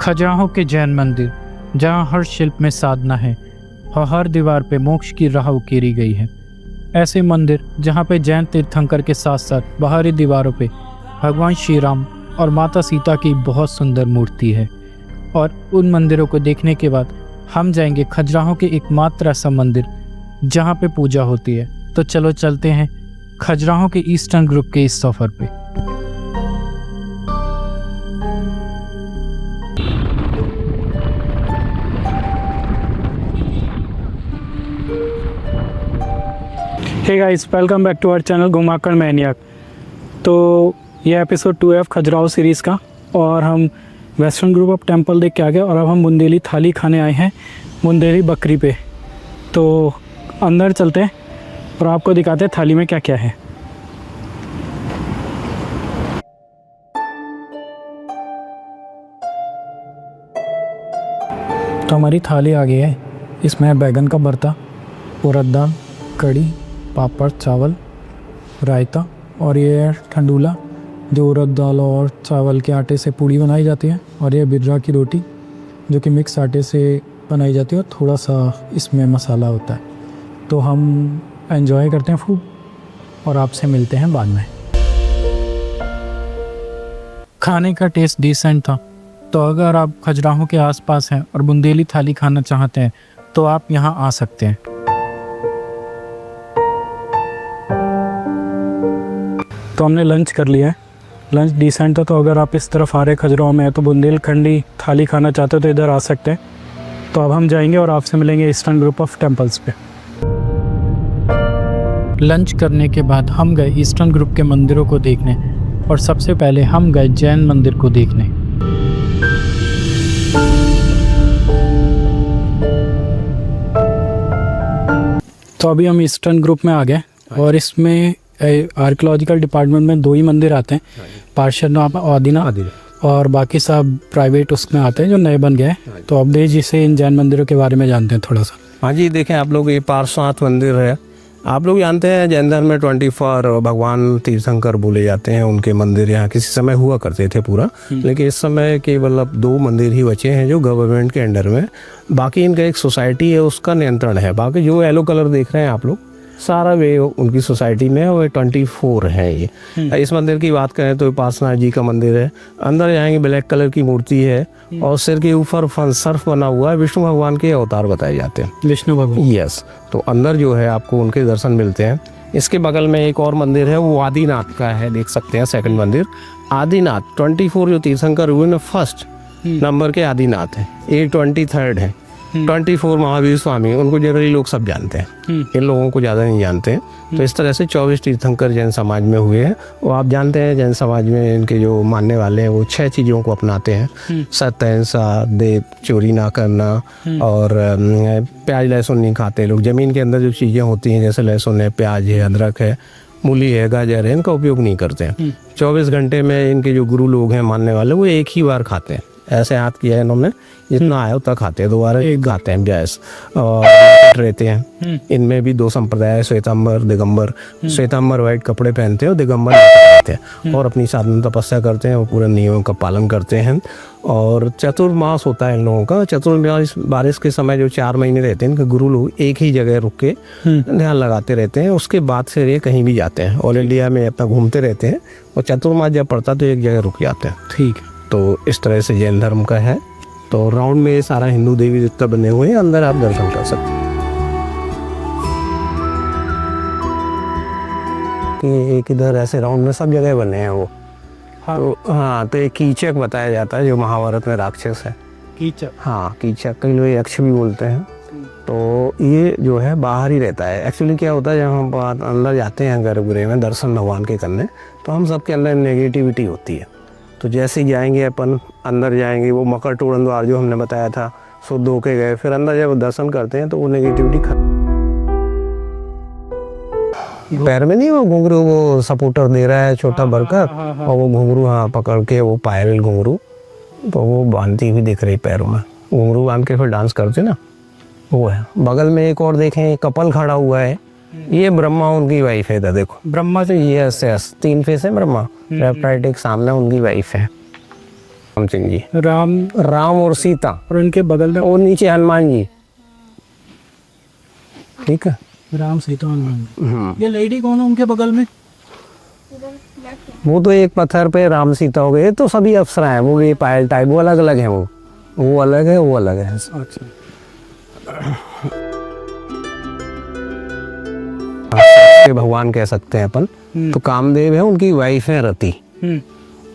खजुराहो के जैन मंदिर, जहाँ हर शिल्प में साधना है और हर दीवार पे मोक्ष की राह उकेरी गई है। ऐसे मंदिर जहाँ पे जैन तीर्थंकर के साथ साथ बाहरी दीवारों पे भगवान श्री राम और माता सीता की बहुत सुंदर मूर्ति है। और उन मंदिरों को देखने के बाद हम जाएंगे खजुराहो के एकमात्र ऐसा मंदिर जहाँ पे पूजा होती है। तो चलो चलते हैं खजुराहो के ईस्टर्न ग्रुप के इस सफ़र पे। Hey guys, welcome back to our channel घुमाकर मैनियाक। तो ये एपिसोड 2 है खजुराहो सीरीज़ का और हम वेस्टर्न ग्रुप ऑफ टेम्पल देख के आ गए और अब हम बुंदेली थाली खाने आए हैं बुंदेली बकरी पे। तो अंदर चलते हैं और आपको दिखाते हैं थाली में क्या क्या है। तो हमारी थाली आ गई है। इसमें है बैगन का भरता, उड़द दाल, कड़ी, पापड़, चावल, रायता और ये है ठंडूला जो उड़द दाल और चावल के आटे से पूड़ी बनाई जाती है। और ये बिररा की रोटी जो कि मिक्स आटे से बनाई जाती है और थोड़ा सा इसमें मसाला होता है। तो हम एंजॉय करते हैं फूड और आपसे मिलते हैं बाद में। खाने का टेस्ट डिसेंट था। तो अगर आप खजुराहो के आसपास हैं और बुंदेली थाली खाना चाहते हैं तो आप यहाँ आ सकते हैं। तो हमने लंच कर लिया है। लंच डिसेंट था। तो अगर आप इस तरफ आ रहे खजुराहो में तो बुंदेलखंडी थाली खाना चाहते हो तो इधर आ सकते हैं। तो अब हम जाएंगे और आपसे मिलेंगे ईस्टर्न ग्रुप ऑफ टेम्पल्स पे। लंच करने के बाद हम गए ईस्टर्न ग्रुप के मंदिरों को देखने और सबसे पहले हम गए जैन मंदिर को देखने। तो अभी हम ईस्टर्न ग्रुप में आ गए और इसमें आर्कियोलॉजिकल डिपार्टमेंट में 2 ही मंदिर आते हैं, पार्श्वनाथ आदिनाथ और बाकी सब प्राइवेट उसमें आते हैं जो नए बन गए। तो अब जी से इन जैन मंदिरों के बारे में जानते हैं थोड़ा सा। हाँ जी, देखें आप लोग, ये पार्श्वनाथ मंदिर है। आप लोग जानते हैं जैन धर्म में 24 भगवान तीर्थंकर बोले जाते हैं। उनके मंदिर यहाँ किसी समय हुआ करते थे पूरा, लेकिन इस समय केवल अब 2 मंदिर ही बचे हैं जो गवर्नमेंट के अंडर में। बाकी इनका एक सोसाइटी है, उसका नियंत्रण है। बाकी जो येलो कलर देख रहे हैं आप लोग सारा वे उनकी सोसाइटी में है। वो 24 है ये। इस मंदिर की बात करें तो पार्श्वनाथ जी का मंदिर है। अंदर जाएंगे, ब्लैक कलर की मूर्ति है और सिर के ऊपर सर्फ बना हुआ है। विष्णु भगवान के अवतार बताए जाते हैं। विष्णु भगवान, यस। तो अंदर जो है आपको उनके दर्शन मिलते हैं। इसके बगल में एक और मंदिर है, वो आदिनाथ का है, देख सकते हैं। सेकंड मंदिर आदिनाथ 24 जो तीर्थंकर हुए ना, फर्स्ट नंबर के आदिनाथ है। ये 23rd है। 24 महावीर स्वामी, उनको जनरली लोग सब जानते हैं, इन लोगों को ज़्यादा नहीं जानते हैं। तो इस तरह से 24 तीर्थंकर जैन समाज में हुए हैं। वो आप जानते हैं जैन समाज में इनके जो मानने वाले हैं वो 6 चीज़ों को अपनाते हैं। सत्य, अहिंसा, देव, चोरी ना करना और प्याज लहसुन नहीं खाते लोग। ज़मीन के अंदर जो चीज़ें होती हैं जैसे लहसुन है, प्याज है, अदरक है, मूली है, गाजर है, इनका उपयोग नहीं करते हैं। 24 घंटे में इनके जो गुरु लोग हैं मानने वाले, वो एक ही बार खाते हैं। ऐसे हाथ किया है इन्होंने, जितना आया उतना खाते हैं, दोबारा एक खाते हैं गैस और रहते हैं। इनमें भी 2 संप्रदाय है, श्वेतांबर, दिगंबर। श्वेतांबर वाइट कपड़े पहनते हैं और दिगंबर रहते हैं और अपनी साधना तपस्या करते हैं और पूरे नियमों का पालन करते हैं। और चतुर्मास होता है इन लोगों का। चतुर्मास बारिश के समय जो 4 महीने रहते हैं, इनके गुरु लोग एक ही जगह रुक के ध्यान लगाते रहते हैं। उसके बाद से ये कहीं भी जाते हैं, ऑल इंडिया में अपना घूमते रहते हैं और चतुर्मास जब पड़ता तो एक जगह रुक जाते हैं। ठीक है। तो इस तरह से जैन धर्म का है। तो राउंड में सारा हिंदू देवी देवता बने हुए हैं, अंदर आप दर्शन कर सकते हैं। कि एक इधर ऐसे राउंड में सब जगह बने हैं वो। हाँ। तो हाँ, तो एक कीचक बताया जाता है जो महाभारत में राक्षस है। कीचक? हाँ, कीचक, कई लोग यक्ष भी बोलते हैं। तो ये जो है बाहर ही रहता है। एक्चुअली क्या होता है, जब हम अंदर जाते हैं गर्भगृह में दर्शन भगवान के करने, तो हम सबके अंदर नेगेटिविटी होती है। तो जैसे ही जाएंगे अपन अंदर जाएंगे, वो मकर तोरण द्वार जो हमने बताया था, शुद्ध होके गए, फिर अंदर जब दर्शन करते हैं तो वो नेगेटिविटी पैर में नहीं, वो घुंघरू वो सपोर्टर दे रहा है छोटा भरकर, और वो घुंघरू पकड़ के वो पायल घुंघरू तो वो बांधती हुई दिख रही पैरों में। घुंघरू बांध के फिर डांस करते ना, वो है। बगल में एक और देखें, कपल खड़ा हुआ है, ये ब्रह्मा उनकी वाइफ है। देखो ब्रह्मा, तो यस 3 फेस है ब्रह्मा। लेफ्ट राइट एक सामने उनकी वाइफ है। सिंह जी, राम राम और सीता, और इनके बगल में और नीचे हनुमान जी। ठीक है, राम सीता हनुमान। ये लेडी कौन है उनके बगल में? वो तो एक पत्थर पे राम सीता हो गए, तो सभी अप्सरा हैं वो, ये पायल टाइप वो अलग अलग हैं, वो अलग है, वो अलग है। अच्छा, के भगवान कह सकते हैं अपन। तो कामदेव है, उनकी वाइफ है रति,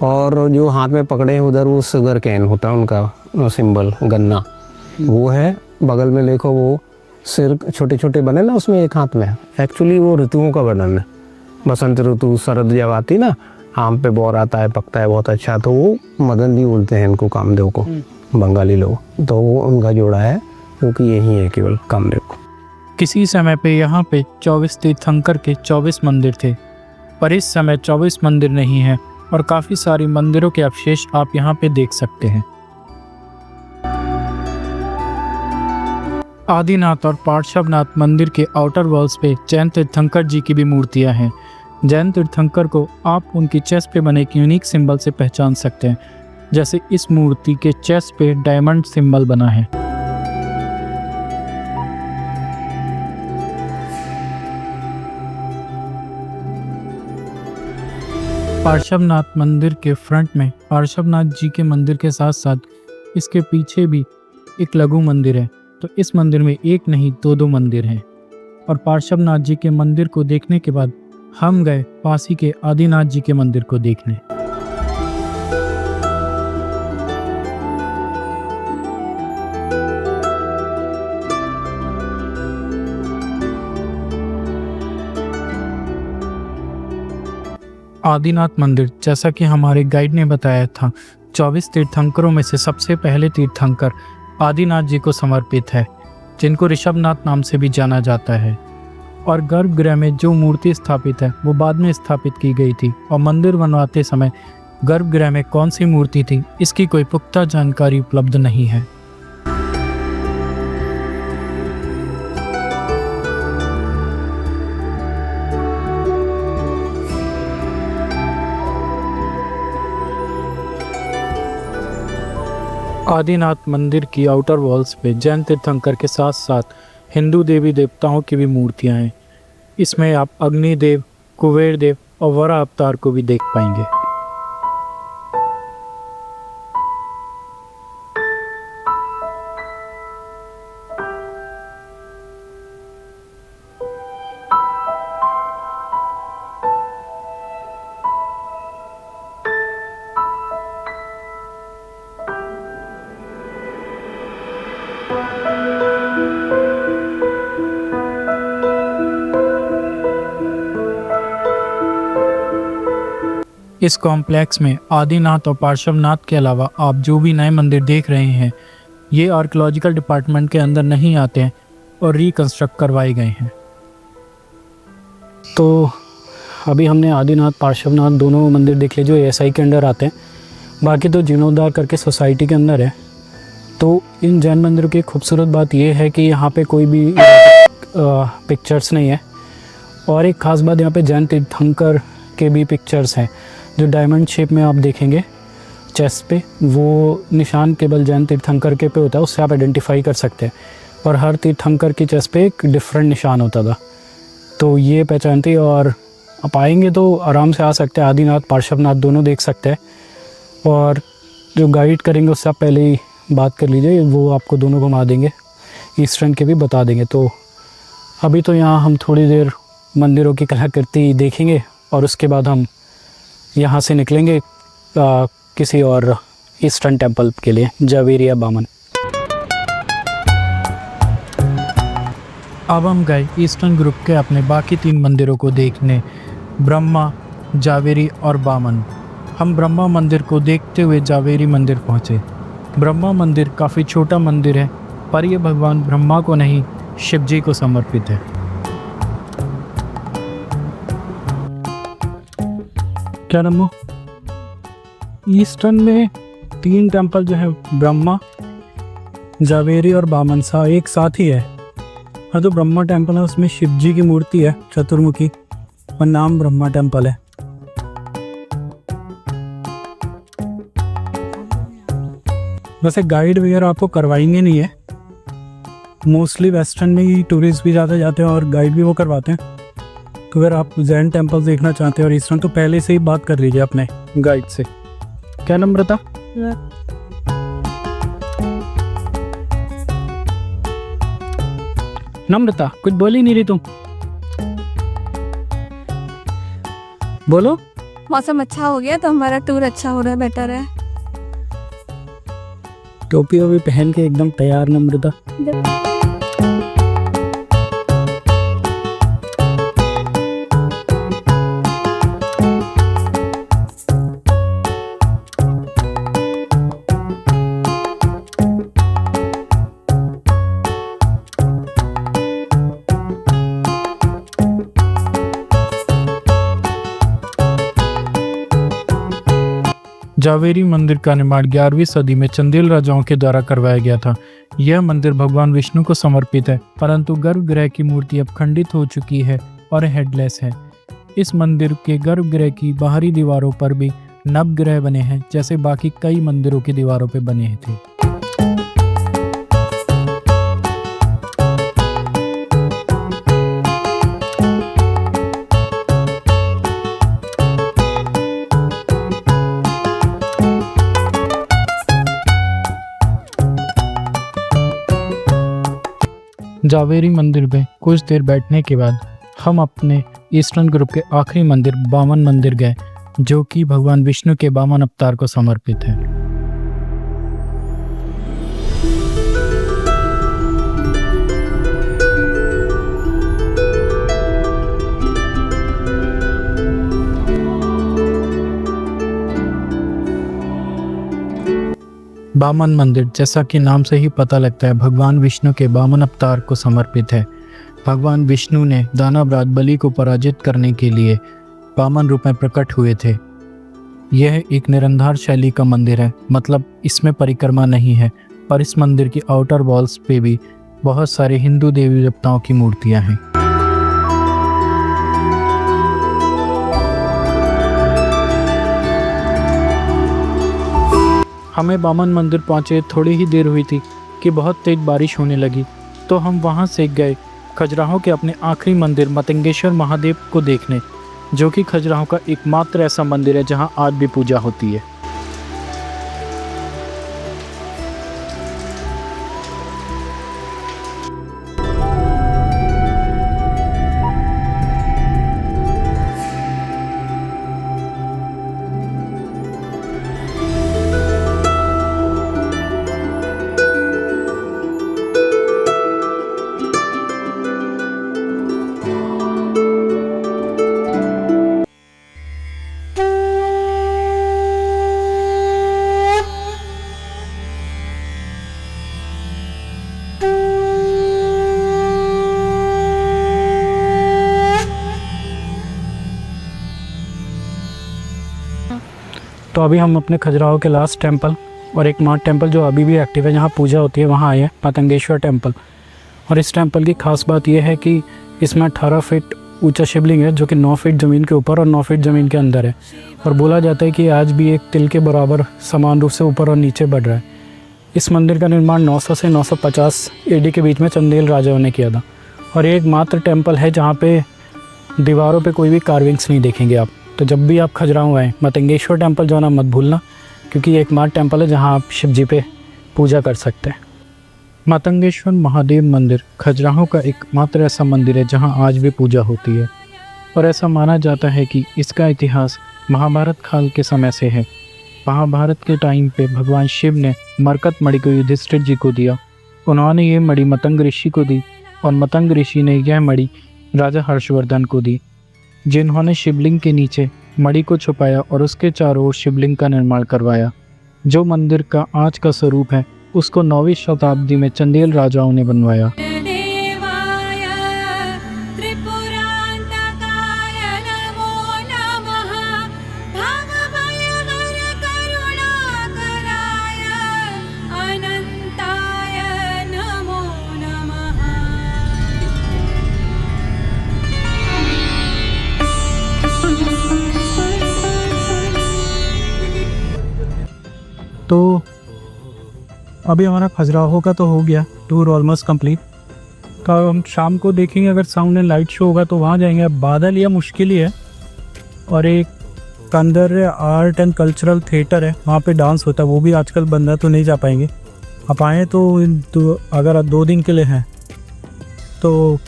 और जो हाथ में पकड़े हैं उधर वो शुगर कैन होता है उनका सिंबल, गन्ना, वो है। बगल में देखो वो सिर छोटे छोटे बने ना, उसमें एक हाथ में, एक्चुअली वो ऋतुओं का वर्णन है। बसंत ऋतु, शरद जब आती ना, आम पे बौर आता है, पकता है बहुत अच्छा, तो वो मदन जी बोलते हैं इनको, कामदेव को, बंगाली लोग। तो वो उनका जोड़ा है, क्योंकि यही है केवल कामदेव को। किसी समय पे यहाँ पे 24 तीर्थंकर के 24 मंदिर थे, पर इस समय 24 मंदिर नहीं है, और काफ़ी सारी मंदिरों के अवशेष आप यहाँ पे देख सकते हैं। आदिनाथ और पार्श्वनाथ मंदिर के आउटर वॉल्स पे जैन तीर्थंकर जी की भी मूर्तियाँ हैं। जैन तीर्थंकर को आप उनकी चेस्ट पे बने एक यूनिक सिंबल से पहचान सकते हैं, जैसे इस मूर्ति के चेस्ट पे डायमंड सिंबल बना है। पार्श्वनाथ मंदिर के फ्रंट में पार्श्वनाथ जी के मंदिर के साथ साथ इसके पीछे भी एक लघु मंदिर है। तो इस मंदिर में एक नहीं दो मंदिर हैं। और पार्श्वनाथ जी के मंदिर को देखने के बाद हम गए पास ही के आदिनाथ जी के मंदिर को देखने। आदिनाथ मंदिर, जैसा कि हमारे गाइड ने बताया था, 24 तीर्थंकरों में से सबसे पहले तीर्थंकर आदिनाथ जी को समर्पित है, जिनको ऋषभनाथ नाम से भी जाना जाता है। और गर्भगृह में जो मूर्ति स्थापित है वो बाद में स्थापित की गई थी, और मंदिर बनवाते समय गर्भगृह में कौन सी मूर्ति थी इसकी कोई पुख्ता जानकारी उपलब्ध नहीं है। आदिनाथ मंदिर की आउटर वॉल्स पे जैन तीर्थंकर के साथ साथ हिंदू देवी देवताओं की भी मूर्तियां हैं। इसमें आप अग्निदेव, कुबेर देव और वरा अवतार को भी देख पाएंगे। इस कॉम्प्लेक्स में आदिनाथ और पार्श्वनाथ के अलावा आप जो भी नए मंदिर देख रहे हैं, ये आर्कियोलॉजिकल डिपार्टमेंट के अंदर नहीं आते हैं और रिकंस्ट्रक्ट करवाए गए हैं। तो अभी हमने आदिनाथ, पार्श्वनाथ दोनों मंदिर देख लिए जो एएसआई के अंडर आते हैं। बाकी तो जीर्णोद्धार करके सोसाइटी के अंदर है। तो इन जैन मंदिरों की खूबसूरत बात यह है कि यहाँ पे कोई भी पिक्चर्स नहीं है। और एक ख़ास बात, यहाँ पे जैन तीर्थंकर के भी पिक्चर्स हैं जो डायमंड शेप में आप देखेंगे चेस्ट पे। वो निशान केवल जैन तीर्थंकर के पे होता है, उससे आप आइडेंटिफाई कर सकते हैं। और हर तीर्थंकर की चेस्ट पे एक डिफरेंट निशान होता था, तो ये पहचानते हैं। और आप आएंगे तो आराम से आ सकते हैं, आदिनाथ पार्श्वनाथ दोनों देख सकते हैं। और जो गाइड करेंगे उससे आप पहले ही बात कर लीजिए, वो आपको दोनों घुमा देंगे, ईस्टर्न के भी बता देंगे। तो अभी तो यहाँ हम थोड़ी देर मंदिरों की कलाकृति देखेंगे और उसके बाद हम यहाँ से निकलेंगे किसी और ईस्टर्न टेम्पल के लिए, जावेरी या बामन। अब हम गए ईस्टर्न ग्रुप के अपने बाकी 3 मंदिरों को देखने, ब्रह्मा, जावेरी और बामन। हम ब्रह्मा मंदिर को देखते हुए जावेरी मंदिर पहुँचे। ब्रह्मा मंदिर काफ़ी छोटा मंदिर है, पर यह भगवान ब्रह्मा को नहीं, शिव जी को समर्पित है। क्या नमो? ईस्टर्न में 3 टेम्पल जो है, ब्रह्मा, जावेरी और बामन सा एक साथ ही है। हाँ, तो ब्रह्मा टेम्पल है, उसमें शिव जी की मूर्ति है चतुर्मुखी, और नाम ब्रह्मा टेम्पल है। वैसे गाइड वगैरह आपको करवाएंगे नहीं है, मोस्टली वेस्टर्न में ही टूरिस्ट भी ज़्यादा जाते हैं और गाइड भी वो करवाते हैं। तो अगर आप जैन टेम्पल देखना चाहते हैं और ईस्टर्न, तो पहले से ही बात कर लीजिए अपने गाइड से। क्या नम्रता? नम्रता कुछ बोल ही नहीं रही तुम, बोलो। मौसम अच्छा हो गया तो हमारा टूर अच्छा हो रहा है, बेटर है। टोपी वोपी पहन के एकदम तैयार नम्रता। जावेरी मंदिर का निर्माण 11वीं सदी में चंदेल राजाओं के द्वारा करवाया गया था। यह मंदिर भगवान विष्णु को समर्पित है, परंतु गर्भगृह की मूर्ति अब खंडित हो चुकी है और हेडलेस है। इस मंदिर के गर्भगृह की बाहरी दीवारों पर भी नवग्रह बने हैं, जैसे बाकी कई मंदिरों की दीवारों पर बने थे। जावेरी मंदिर में कुछ देर बैठने के बाद हम अपने ईस्टर्न ग्रुप के आखिरी मंदिर बामन मंदिर गए, जो कि भगवान विष्णु के बामन अवतार को समर्पित है। बामन मंदिर, जैसा कि नाम से ही पता लगता है, भगवान विष्णु के बामन अवतार को समर्पित है। भगवान विष्णु ने दानवराज बलि को पराजित करने के लिए बामन रूप में प्रकट हुए थे। यह एक निराधार शैली का मंदिर है, मतलब इसमें परिक्रमा नहीं है, पर इस मंदिर की आउटर वॉल्स पे भी बहुत सारे हिंदू देवी देवताओं की मूर्तियां हैं। हमें बामन मंदिर पहुंचे थोड़ी ही देर हुई थी कि बहुत तेज बारिश होने लगी, तो हम वहां से गए खजुराहो के अपने आखिरी मंदिर मतंगेश्वर महादेव को देखने, जो कि खजुराहो का एकमात्र ऐसा मंदिर है जहां आज भी पूजा होती है। तो अभी हम अपने खजुराहो के लास्ट टेंपल और एक माँ टेंपल जो अभी भी एक्टिव है, जहाँ पूजा होती है, वहाँ आए हैं, मतंगेश्वर टेंपल। और इस टेंपल की खास बात यह है कि इसमें 18 फीट ऊंचा शिवलिंग है, जो कि 9 फीट ज़मीन के ऊपर और 9 फीट ज़मीन के अंदर है। और बोला जाता है कि आज भी एक तिल के बराबर समान रूप से ऊपर और नीचे बढ़ रहा है। इस मंदिर का निर्माण 900 से 950 AD के बीच में चंदेल राजाओं ने किया था। और ये एकमात्र टेंपल है जहाँ पे दीवारों पे कोई भी कार्विंग्स नहीं देखेंगे आप। तो जब भी आप खजुराहो आएँ, मतंगेश्वर टेंपल जाना मत भूलना, क्योंकि ये एकमात्र टेंपल है जहाँ आप शिव जी पे पूजा कर सकते हैं। मतंगेश्वर महादेव मंदिर खजुराहो का एकमात्र ऐसा मंदिर है जहां आज भी पूजा होती है, और ऐसा माना जाता है कि इसका इतिहास महाभारत काल के समय से है। महाभारत के टाइम पे भगवान शिव ने मरकत मणि को युधिष्ठिर जी को दिया। उन्होंने ये मणि मतंग ऋषि को दी और मतंग ऋषि ने यह मणि राजा हर्षवर्धन को दी, जिन्होंने शिवलिंग के नीचे मणि को छुपाया और उसके चारों ओर शिवलिंग का निर्माण करवाया। जो मंदिर का आज का स्वरूप है, उसको 9वीं शताब्दी में चंदेल राजाओं ने बनवाया। तो अभी हमारा खजुराहो का तो हो गया टूर ऑलमोस्ट कंप्लीट। तो हम शाम को देखेंगे, अगर साउंड एंड लाइट शो होगा तो वहाँ जाएंगे। अब बादल या मुश्किल ही है। और एक अंदर आर्ट एंड कल्चरल थिएटर है, वहाँ पे डांस होता है, वो भी आजकल बंद है तो नहीं जा पाएंगे। आप आएँ तो अगर आप 2 दिन के लिए हैं तो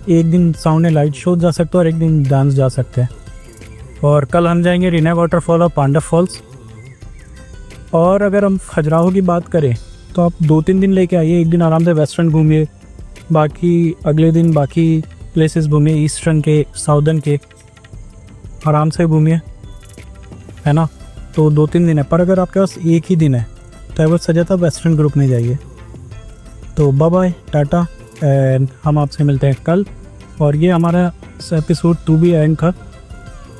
एक दिन साउंड एंड लाइट शो जा सकते हो और एक दिन डांस जा सकते हैं। और कल हम जाएंगे रीना वाटरफॉल और पांडव फॉल्स। और अगर हम खजुराहो की बात करें तो आप 2-3 दिन लेके आइए। एक दिन आराम से वेस्टर्न घूमिए, बाकी अगले दिन बाकी प्लेसेस घूमिए, ईस्टर्न के साउदर्न के आराम से घूमिए, है ना। तो 2-3 दिन है, पर अगर आपके पास एक ही दिन है तो वो सजेस्ट वेस्टर्न ग्रुप में जाइए। तो बाय बाय, टाटा, एंड हम आपसे मिलते हैं कल। और ये हमारा एपिसोड 2 भी एंड था।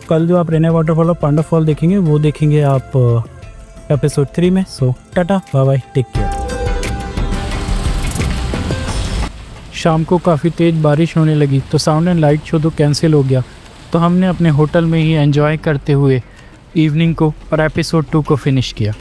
कल जो आप रीना वाटरफॉल और पांडव फॉल देखेंगे वो देखेंगे आप एपिसोड 3 में। So tata, bye bye, take care. शाम को काफ़ी तेज़ बारिश होने लगी तो साउंड एंड लाइट शो तो कैंसिल हो गया। तो हमने अपने होटल में ही एंजॉय करते हुए इवनिंग को और एपिसोड 2 को फिनिश किया।